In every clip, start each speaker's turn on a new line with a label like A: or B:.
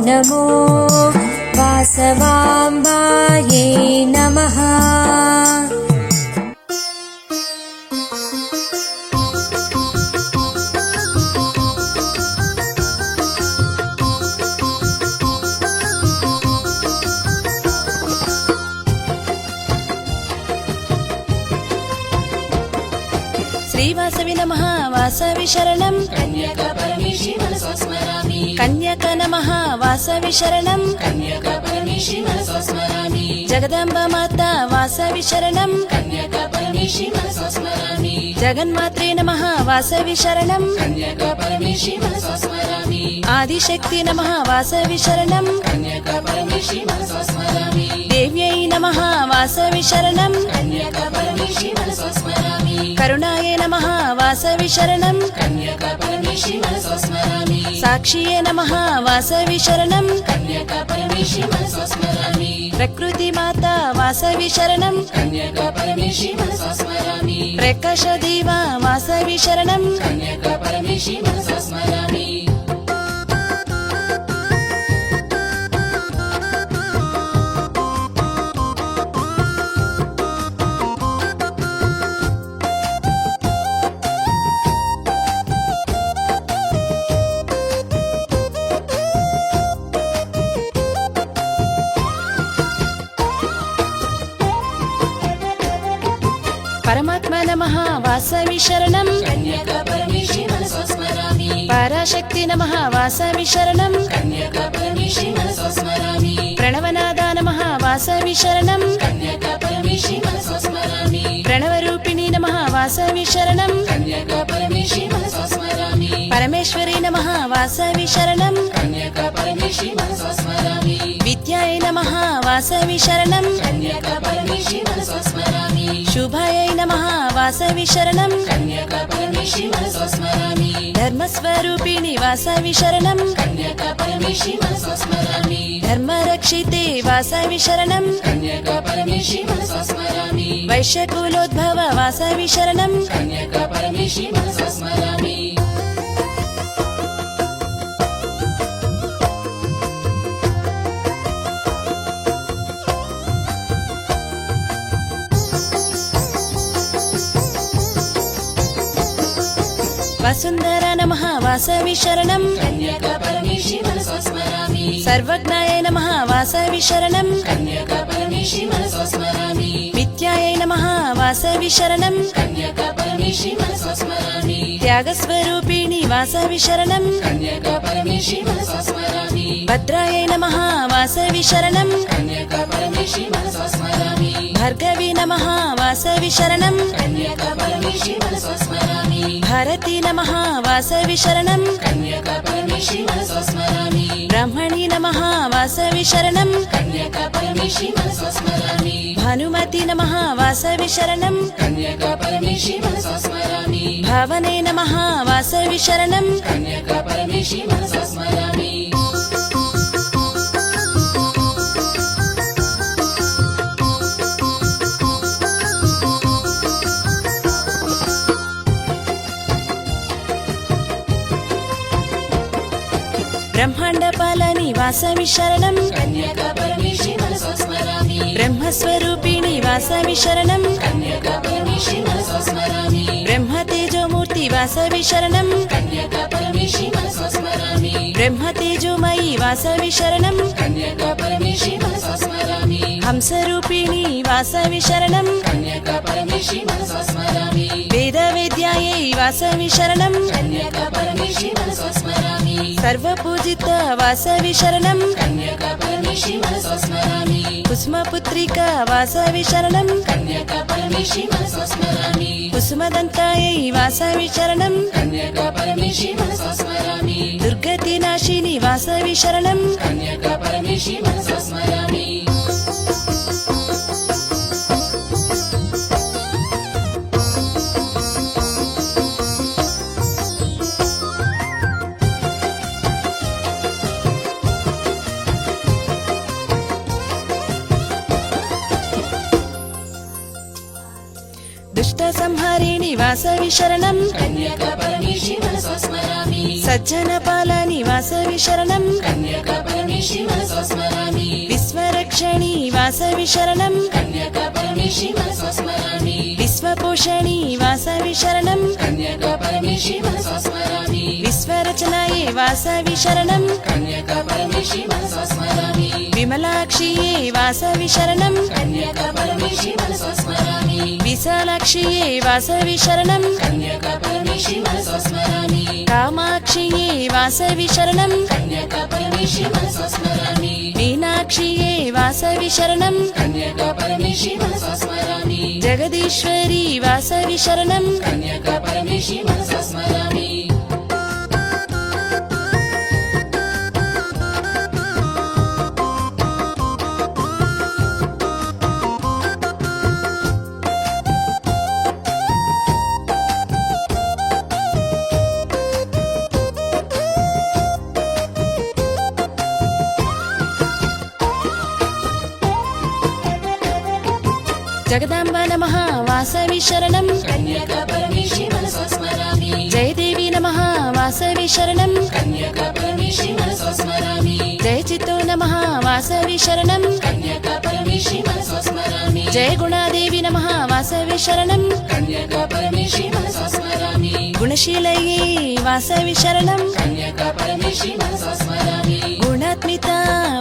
A: नमो वासवाम्बायै नमः।
B: श्रीवासवि नमः वासवि शरणं
C: कन्यकापरमेशी मनसा स्मरामि।
B: कन्यक नमः वासवि शरणं
C: कन्यकापरमेशी मनसा स्मरामि।
B: जगदम्बा माता वासवि शरणं
C: कन्यकापरमेशी मनसा स्मरामि।
B: जगन्मात्रे नमः वासवि शरणं
C: कन्यकापरमेशी मनसा स्मरामि।
B: आदिशक्ति नमः वासवि शरणं
C: कन्यकापरमेशी मनसा स्मरामि।
B: देव्यै नमः वासवि शरणं
C: कन्यकापरमेशी मनसा स्मरामि।
B: करुणायै नमः वासवि शरणं
C: कन्यकापरमेशी मनसा स्मरामि।
B: साक्षिये नमः वासवि शरणं
C: कन्यकापरमेशी मनसा स्मरामि।
B: प्रकृति माता वासवि शरणं
C: कन्यकापरमेशी मनसा स्मरामि।
B: प्रकाश देवा वासवि शरणं
C: कन्यकापरमेशी मनसा स्मरामि।
B: परमात्मा नमः वासवि शरणं
C: कन्यकापरमेशी मनसा स्मरामि।
B: पराशक्ति नमः वासवि शरणं
C: कन्यकापरमेशी मनसा स्मरामि।
B: प्रणवनादा नमः वासवि शरणं
C: कन्यकापरमेशी मनसा स्मरामि।
B: प्रणवरूपिणी नमः वासवि शरणं
C: कन्यकापरमेशी मनसा स्मरामि।
B: परमेश्वरी नमः वासवि शरणं
C: कन्यकापरमेशी मनसा स्मरामि।
B: विद्यायै नमः वासवि शरणं
C: कन्यकापरमेशी मनसा स्मरामि।
B: शुभायै नमः वासवि शरणं
C: कन्यकापरमेशी मनसा स्मरामि।
B: धर्मस्वरूपिणी वासवि शरणं
C: कन्यकापरमेशी मनसा स्मरामि।
B: धर्मरक्षिते वासवि शरणं
C: कन्यकापरमेशी मनसा स्मरामि।
B: वैश्यकुलोद्भव वासवि शरणं
C: कन्यकापरमेशी मनसा स्मरामि।
B: वसुन्धरा नमः वासवि शरणं
C: कन्यकापरमेशी मनसा स्मरामि।
B: सर्वज्ञायै नमः वासवि शरणं
C: कन्यकापरमेशी मनसा स्मरामि।
B: विद्यायै नमः वासवि शरणं
C: कन्यकापरमेशी मनसा स्मरामि।
B: त्यागस्वरूपिणी वासवि शरणं
C: कन्यकापरमेशी मनसा स्मरामि।
B: भद्रायै नमः वासवि शरणं
C: कन्यकापरमेशी मनसा स्मरामि।
B: भार्गवी नमः वासवि शरणं
C: कन्यकापरमेशी मनसा स्मरामि।
B: भारती नमः वासवि शरणं
C: कन्यकापरमेशी मनसा स्मरामि।
B: ब्रह्मणि नमः वासवि शरणं
C: कन्यकापरमेशी मनसा स्मरामि।
B: भानुमति नमः वासवि शरणं
C: कन्यकापरमेशी मनसा स्मरामि।
B: भावने नमः वासवि शरणं
C: कन्यकापरमेशी मनसा स्मरामि।
B: ब्रह्माण्डपालनि वासवि शरणं
C: कन्यकापरमेशी मनसा स्मरामि।
B: ब्रह्मस्वरूपिणी वासवि शरणं
C: कन्यकापरमेशी मनसा स्मरामि।
B: ब्रह्मतेजोमूर्ति वासवि शरणं
C: कन्यकापरमेशी मनसा स्मरामि।
B: ब्रह्मतेजोमयी वासवि शरणं
C: कन्यकापरमेशी मनसा स्मरामि।
B: हंसरूपिणी वासवि शरणं
C: कन्यकापरमेशी मनसा स्मरामि।
B: वेदवेद्यायै वासवि शरणं
C: कन्यकापरमेशी मनसा स्मरामि।
B: सर्वपूजित वासवि शरणं
C: कन्यकापरमेशी मनसा स्मरामि।
B: कुसुमपुत्रिका वासवि शरणं
C: कन्यकापरमेशी मनसा स्मरामि।
B: कुसुमदन्तायै वासवि शरणं
C: कन्यकापरमेशी मनसा स्मरामि।
B: दुर्गतिनाशिनी वासवि शरणं
C: कन्यकापरमेशी मनसा स्मरामि।
B: दुष्टसंहारिणि वासवि शरणं
C: कन्यकापरमेशी मनसा स्मरामि।
B: सज्जनपा विश्वपालनि वासवि शरणं
C: कन्यका परमेशी मनसा स्मरामि
B: विश्वरक्षणि वासवि शरणं
C: कन्यका परमेशी मनसा स्मरामि
B: विश्वपोषणि वासवि शरणं
C: कन्यका परमेशी मनसा स्मरामि
B: विश्वरचनाये वासवि शरणं
C: कन्यका परमेशी मनसा स्मरामि
B: विमलाक्षिये वासवि शरणं
C: कन्यका परमेशी मनसा स्मरामि
B: विशालाक्षिये वासवि शरणं
C: कन्यका परमेशी मनसा स्मरामि
B: कामाक्षिये वासवि शरणं
C: कन्यका परमेशी मनसा स्मरामि
B: मीनाक्षिये वासवि शरणं
C: कन्यका परमेशी मनसा स्मरामि
B: जगदीश्वरी वासवि शरणं
C: कन्यका परमेशी मनसा स्मरामि
B: जगदाम्ब नमः वासवि शरणं
C: कन्यका परमेशी मनसा स्मरामि
B: जयदेवी नमः वासवि शरणं
C: कन्यका परमेशी मनसा स्मरामि
B: जय चित्तो नमः वासवि शरणं
C: कन्यका परमेशी मनसा स्मरामि
B: जय गुणादेवी नमः वासवि शरणं
C: कन्यका परमेशी मनसा स्मरामि
B: गुणशीलये वासवि शरणं
C: कन्यका परमेशी मनसा स्मरामि
B: गुणात्मिता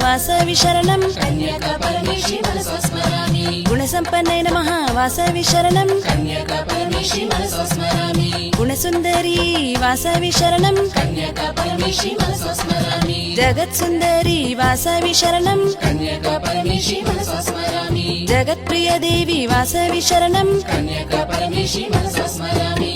B: वासवि शरणं
C: कन्यका परमेशी मनसा स्मरामि
B: गुणसम्पन्ने नमः वासवि शरणं
C: कन्यका परमेशी मनसा स्मरामि
B: गुणसुन्दरी वासवि शरणं
C: कन्यका परमेशी मनसा स्मरामि
B: जगत्सुन्दरी वासवि शरणं
C: कन्यका परमेशी मनसा स्मरामि
B: जगत्प्रियदेवी वासवि शरणं
C: कन्यका परमेशी मनसा स्मरामि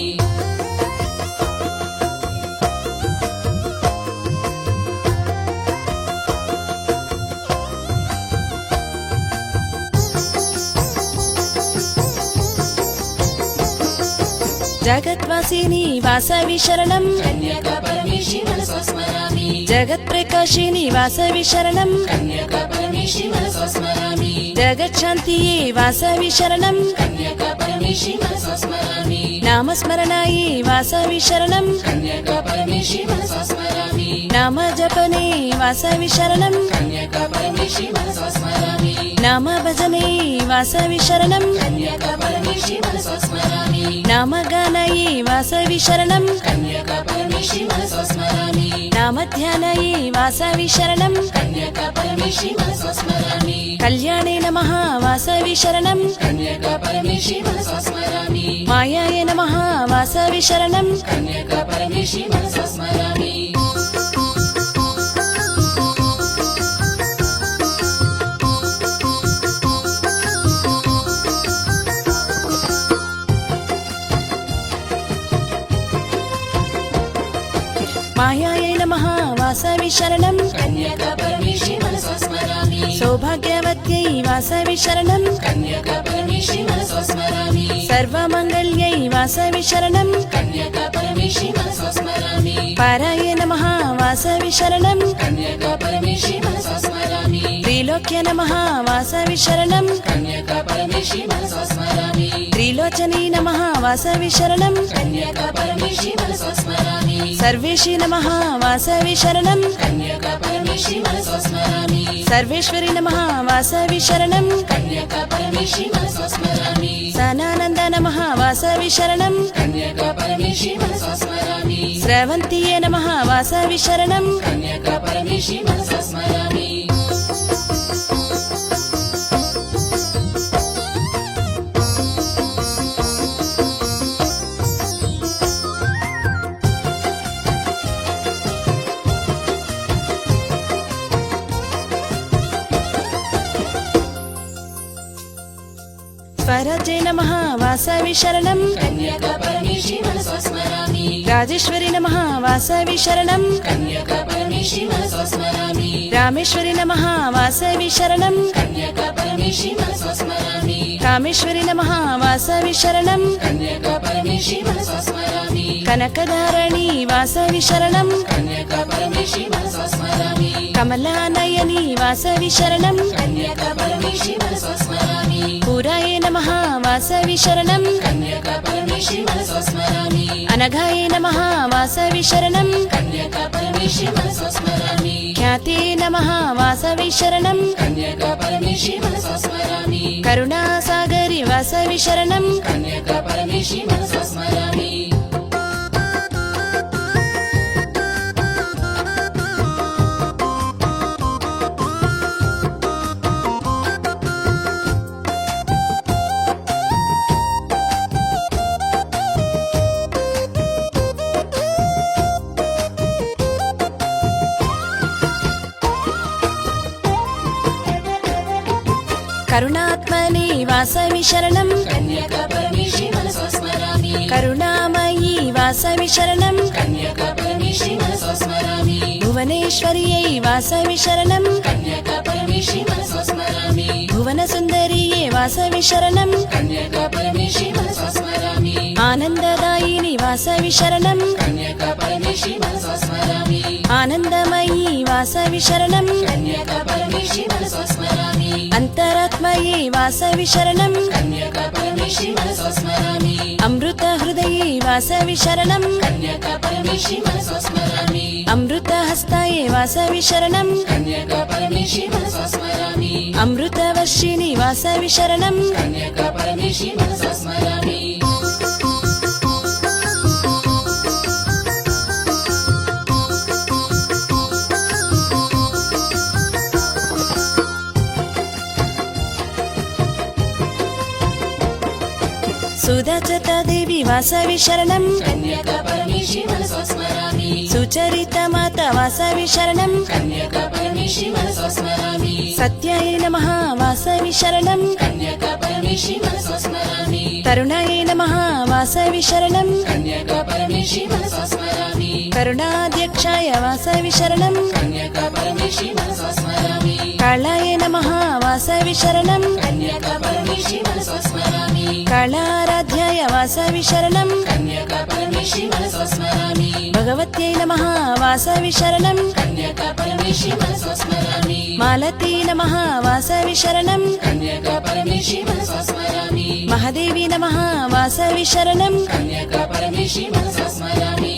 B: जगत्वासिनी वासवि शरणं
C: कन्यका परमेशी मनसा स्मरामि
B: जगत्प्रकाशिनी वासवि शरणं
C: कन्यका परमेशी मनसा स्मरामि
B: जगत्शान्तिये वासवि शरणं
C: कन्यका परमेशी मनसा स्मरामि
B: नामस्मरणाये वासवि शरणं
C: कन्यका परमेशी मनसा स्मरामि
B: नाम जपने वासवि शरणं
C: कन्यका परमेशी मनसा स्मरामि
B: नाम भजने वासवि शरणं
C: कन्यका परमेशी मनसा स्मरामि
B: नाम गानये वासवि शरणं
C: कन्यका परमेशी मनसा स्मरामि
B: नाम ध्यानये वासवि शरणं
C: कन्यका परमेशी मनसा स्मरामि
B: कल्याणे नमः वासवि शरणं
C: कन्यका परमेशी मनसा स्मरामि
B: मायाय नमः वासवि शरणं
C: कन्यका परमेशी मनसा स्मरामि
B: मायायै नमः वासवि शरणं
C: कन्यका परमेशी मनसा स्मरामि
B: सौभाग्यवत्यै वासवि शरणं
C: कन्यका परमेशी मनसा स्मरामि
B: सर्वमङ्गल्यै वासवि शरणं
C: कन्यका परमेशी मनसा स्मरामि
B: पाराय नमः वासवि शरणं
C: कन्यका परमेशी मनसा स्मरामि
B: त्रिलोक्य नमः वासवि शरणं
C: कन्यका परमेशी मनसा स्मरामि
B: त्रिलोचनी नमः वासवि शरणं
C: कन्यका परमेशी मनसा स्मरामि
B: सर्वेशी नमः वासवि शरणं
C: कन्यका परमेशी मनसा स्मरामि
B: सर्वेश्वरी नमः वासवि शरणं
C: कन्यका परमेशी मनसा स्मरामि
B: सनानन्द नमः वासवि शरणं
C: कन्यका परमेशी मनसा स्मरामि
B: स्रवन्तीये नमः वासवि शरणं
C: कन्यका परमेशी मनसा स्मरामि
B: स्वराज्ये नमः वासवि शरणं
C: कन्यका परमेशी मनसा स्मरामि
B: राजेश्वरी नमः वासवि शरणं
C: कन्यका परमेशी मनसा स्मरामि
B: रामेश्वरी नमः वासवि शरणं
C: कन्यका परमेशी मनसा स्मरामि
B: कामेश्वरी नमः वासवि शरणं
C: कन्यका परमेशी मनसा स्मरामि
B: कनकधारणी वासवि शरणं
C: कन्यका परमेशी मनसा स्मरामि
B: కమలానయని వాసవి శరణం
C: కన్యకా పరమేశి మనసా స్మరామి
B: పురాయ నమః వాసవి శరణం
C: కన్యకా పరమేశి మనసా స్మరామి
B: అనఘాయ నమః వాసవి శరణం
C: కన్యకా పరమేశి మనసా స్మరామి
B: ఖ్యాతే నమః వాసవి శరణం
C: కన్యకా పరమేశి మనసా స్మరామి
B: కరుణాసాగరి వాసవి శరణం
C: కన్యకా పరమేశి మనసా స్మరామి
B: కరుణాత్మని వాసవి శరణం
C: కన్యకా పరమేశి మనసా స్మరామి
B: కరుణామయీ వాసవి శరణం
C: కన్యకా పరమేశి మనసా స్మరామి
B: భువనేశ్వర్యై వాసవి శరణం
C: కన్యకా పరమేశి మనసా స్మరామి
B: భువన సుందరియే వాసవి శరణం
C: కన్యకా పరమేశి మనసా స్మరామి
B: ఆనందదాయిని వాసవి శరణం
C: కన్యకా పరమేశి మనసా స్మరామి
B: ఆనందమయీ వాసవి శరణం
C: కన్యకా పరమేశి మనసా స్మరామి
B: అంతరాత్మయే వాసవి శరణం
C: కన్యకా పరమేశి మనసా స్మరామి
B: అమృత హృదయే వాసవి శరణం
C: కన్యకా పరమేశి మనసా స్మరామి
B: అమృత హస్తాయే వాసవి శరణం
C: కన్యకా పరమేశి మనసా స్మరామి
B: అమృత వర్షిణి వాసవి శరణం
C: కన్యకా పరమేశి మనసా స్మరామి
B: సుధచతాదేవి వాసవి శరణం
C: కన్యకా పరమేశి మనసా స్మరామి
B: సుచరిత మాత వాసవి శరణం
C: కన్యకా పరమేశి మనసా స్మరామి
B: సత్యాయ నమః వాసవి శరణం
C: కన్యకా పరమేశి మనసా స్మరామి
B: తరుణాయ నమః వాసవి శరణం
C: కన్యకా పరమేశి మనసా స్మరామి
B: కరుణాధ్యక్షాయ వాసవి శరణం
C: కన్యకా పరమేశి మనసా స్మరామి
B: కాళాయ నమః వాసవి శరణం
C: కన్యకా పరమేశి మనసా స్మరామి
B: కాళారాధ్యాయ వాసవి శరణం
C: కన్యకా పరమేశి మనసా స్మరామి
B: భగవత్యై నమః వాసవి శరణం
C: కన్యకా పరమేశి మనసా స్మరామి
B: మాలతీ నమః వాసవి శరణం
C: కన్యకా పరమేశి మనసా స్మరామి
B: మహాదేవి నమః వాసవి శరణం
C: కన్యకా పరమేశి మనసా స్మరామి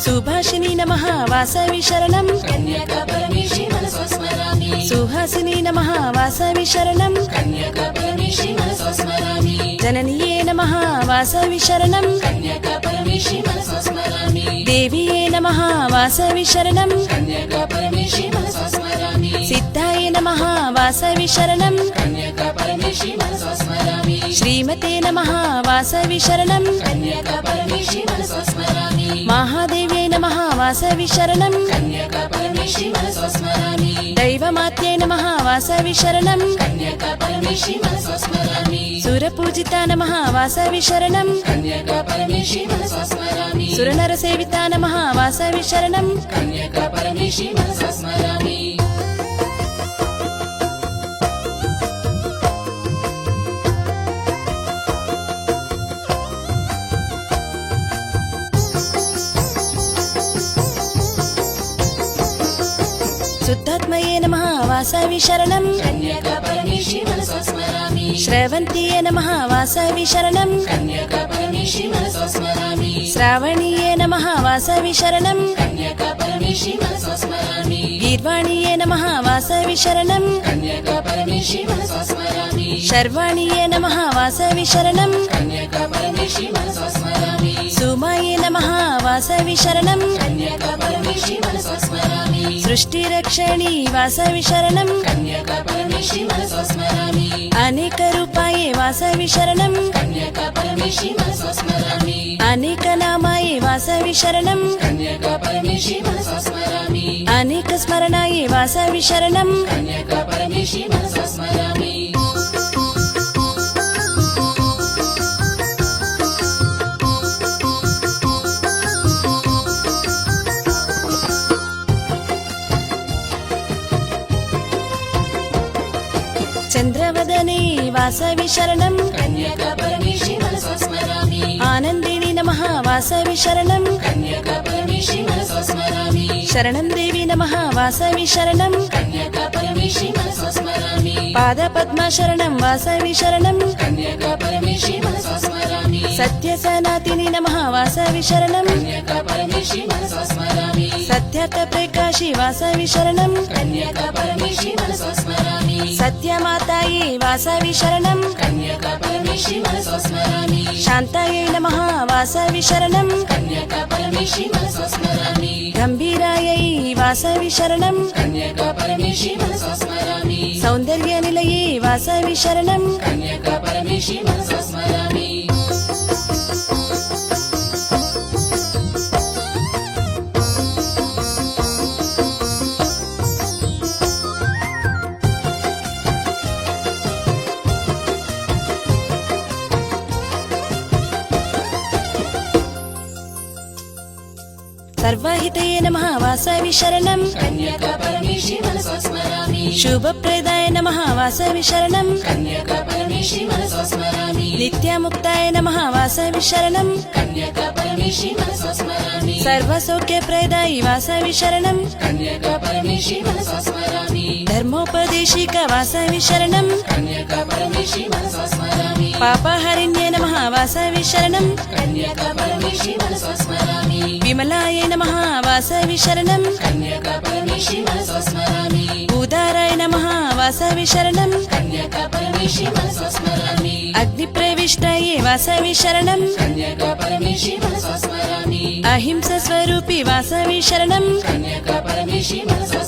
B: సుభాషిణి నమః వాసవి శరణం
C: కన్యకా పరమేశి మనసా స్మరామి
B: సుహాసిని నమః వాసవి శరణం
C: కన్యకా పరమేశి మనసా స్మరామి
B: జననియే నమః వాసవి శరణం
C: కన్యకా పరమేశి మనసా స్మరామి
B: దేవియే నమః వాసవి శరణం
C: కన్యకా పరమేశి మనసా స్మరామి
B: సిద్ధాయ నమః వాసవి శరణం
C: కన్యకా పరమేశి మనసా స్మరామి
B: శ్రీమతే నమః వాసవి శరణం
C: కన్యకా పరమేశి మనసా స్మరామి
B: మహాదేవ్యై నమః వాసవి శరణం
C: కన్యకా పరమేశి మనసా స్మరామి
B: దైవమాత్యై నమః వాసవి శరణం
C: కన్యకా పరమేశి మనసా స్మరామి
B: సురపూజిత నమః వాసవి శరణం
C: కన్యకా పరమేశి మనసా స్మరామి
B: సురనర సేవిత నమః వాసవి శరణం
C: కన్యకా పరమేశి మనసా స్మరామి
B: శుద్ధాత్మయే నమః వాసవి శరణం
C: కన్యకా పరమేశి మనసా స్మరామి
B: శ్రవంతియే నమః వాసవి శరణం
C: కన్యకా పరమేశి మనసా స్మరామి
B: శ్రావణీయే నమః వాసవి శరణం
C: కన్యకా పరమేశి మనసా స్మరామి
B: గీర్వాణీయే నమః వాసవి శరణం
C: కన్యకా పరమేశి మనసా స్మరామి
B: శర్వాణీయే నమః వాసవి శరణం
C: కన్యకా పరమేశి మనసా స్మరామి
B: సుమాయే నమః వాసవి శరణం
C: కన్యకా పరమేశి మనసా స్మరామి
B: సృష్టిరక్షణి వాసవి శరణం
C: కన్యకా పరమేశి మనసా స్మరామి
B: అనేక రూపాయే వాసవి శరణం
C: కన్యకా పరమేశి మనసా స్మరామి
B: అనేక నామాయే వాసవి శరణం
C: కన్యకా పరమేశి మనసా స్మరామి
B: అనేక స్మరణాయే వాసవి శరణం
C: కన్యకా పరమేశి మనసా స్మరామి
B: వాసవి శరణం
C: కన్యకా పరమేశి మనసా స్మరామి
B: ఆనందిని నమః వాసవి శరణం
C: కన్యకా పరమేశి మనసా స్మరామి
B: శరణం దేవి నమః వాసవి శరణం
C: కన్యకా పరమేశి మనసా స్మరామి
B: పాద పద్మ శరణం వాసవి శరణం
C: కన్యకా పరమేశి మనసా స్మరామి
B: సత్య సనాతిని నమః వాసవి శరణం
C: కన్యకా పరమేశి మనసా స్మరామి
B: సత్యర్థ ప్రకాశి వాసవి శరణం
C: కన్యకా పరమేశి మనసా స్మరామి
B: సత్యమాతాయే వాసవి శరణం
C: కన్యకా పరమేశి మనసా స్మరామి
B: శాంతాయై నమః వాసవి శరణం
C: కన్యకా పరమేశి మనసా స్మరామి
B: గంభీరాయై వాసవి శరణం
C: కన్యకా పరమేశి మనసా స్మరామి
B: సౌందర్య నిలయే వాసవి శరణం
C: కన్యకా పరమేశి మనసా స్మరామి
B: సర్వహితయే నమః వాసవి శరణం
C: కన్యకా పరమేశి మనసా స్మరామి
B: శుభప్రదాయ నమః వాసవి శరణం
C: కన్యకా పరమేశి మనసా స్మరామి
B: నిత్యముక్తాయ నమః వాసవి శరణం
C: కన్యకా పరమేశి మనసా స్మరామి
B: సర్వసౌఖ్యప్రదాయి వాసవి శరణం
C: కన్యకా పరమేశి మనసా స్మరామి
B: ధర్మోపదేశిక వాసవి శరణం
C: కన్యకా పరమేశి మనసా స్మరామి
B: పాపహరిణ్యే నమః వాసవి శరణం
C: కన్యకా పరమేశి మనసా స్మరామి
B: విమలాయ నమః వాసవి శరణం
C: కన్యకా పరమేశి మనసా స్మరామి
B: ఉదారాయ నమః వాసవి శరణం
C: కన్యకా పరమేశి మనసా స్మరామి
B: అగ్ని ప్రవిష్టాయే వాసవి శరణం
C: కన్యకా పరమేశి మనసా స్మరామి
B: అహింస స్వరూపి వాసవి శరణం
C: కన్యకా పరమేశి మనసా